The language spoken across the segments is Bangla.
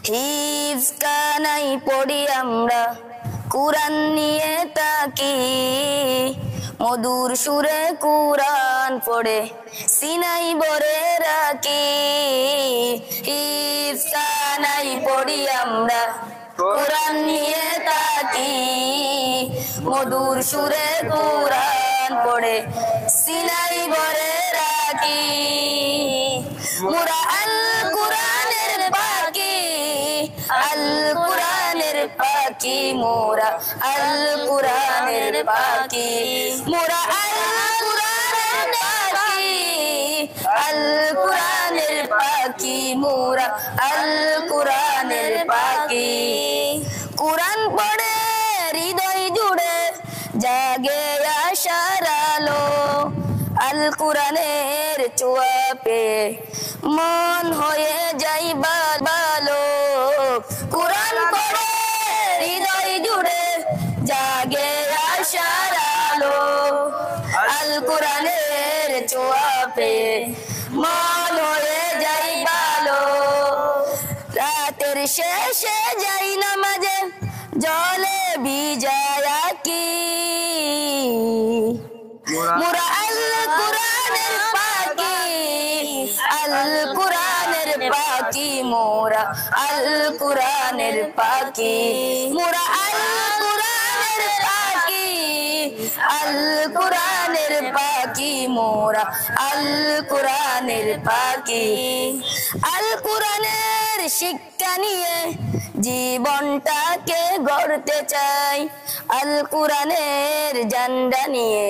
হিফজ কানাই পড়ি আমরা, কুরআন নিয়ে তাকি, মধুর সুরে কুরআন পড়ে সিনাই ভরে রাখি। হিফজ কানাই পড়ি আমরা, কুরআন নিয়ে তাকি, মধুর সুরে কুরআন পড়ে সিনাই ভরে রাখি। মুরা আল কুরআনের পাকি, আল কুরআনের পাকি, মোরা আল কুরআনের পাকি, মোরা আল কুরআনের পাকি, আল কুরআনের পাকি, মোরা আল কুরআনের পাকি। কুরআন পড়ে হৃদয় জুড়ে জাগে আশার আলো, আল কুরআনের ছোঁয়া পেয়ে মন হয়ে যাই ভালো। কুরআন পড়ে হৃদয় জুড়ে জাগে আশার আলো, আল কুরআনের ছোঁয়া পেয়ে মন হয়ে যাই ভালো। রাতের শেষে যাই নামাজে জলে ভিজায় আঁকি, মোরা আল কুরআনের পাকি, আল কুরআনের পাকি, মোরা আল কুরআনের পাকি, মোরা আল কুরআনের পাকি, আল কুরআনের পাকি, মোরা আল কুরআনের পাকি। আল কুরআনের শিক্ষা নিয়ে জীবনটাকে গড়তে চাই, আল কুরআনের ঝান্ডা নিয়ে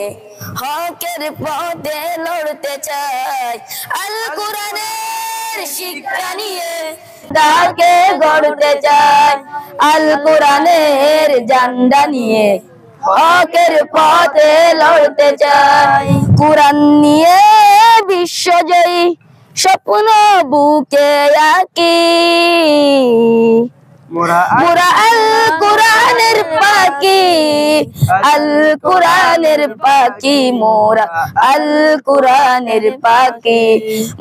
হকের পথে লড়তে চাই। আল কুরআনের শিক্ষা নিয়ে তাকে গড়তে চাই, আল কুরআনের ঝান্ডা নিয়ে হকের পথে লড়তে চাই। কুরআন নিয়ে বিশ্বজয়ী স্বপ্ন বুকে আঁকি, মোরা আল কুরআনের পাকি, আল কুরআনের পাকি, মোরা আল কুরআনের পাকি,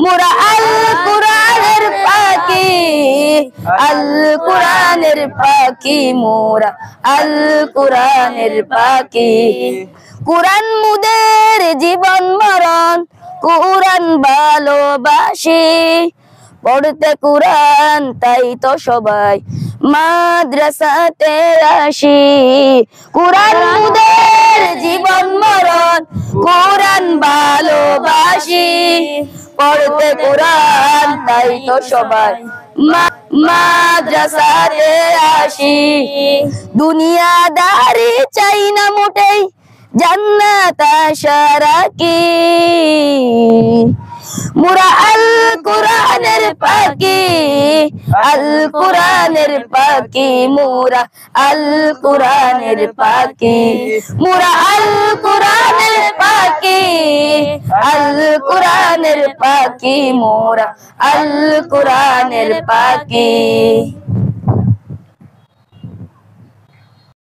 মোরা আল কুরআনের পাকি, আল কুরআনের পাকি, মোরা আল কুরআনের পাকি। কুরআন মুদের জীবন মরণ, কুরআন ভালোবাসি, পড়তে কুরআন তাই তো সবাই মাদ্রাসাতে আসি। কুরআন মুদের জীবন মরণ, কুরআন ভালোবাসি, পড়তে কুরআন তাই তো সবাই মাদ্রাসাতে আসি। দুনিয়াদারি চাই না মোটেই, জান্নাত আশা রাখি, মোরা আল কুরআনের পাকি, আল কুরআনের পাকি, মোরা আল কুরআনের পাকি, মোরা আল কুরআনের পাকি, আল কুরআনের পাকি, মোরা আল কুরআনের পাকি।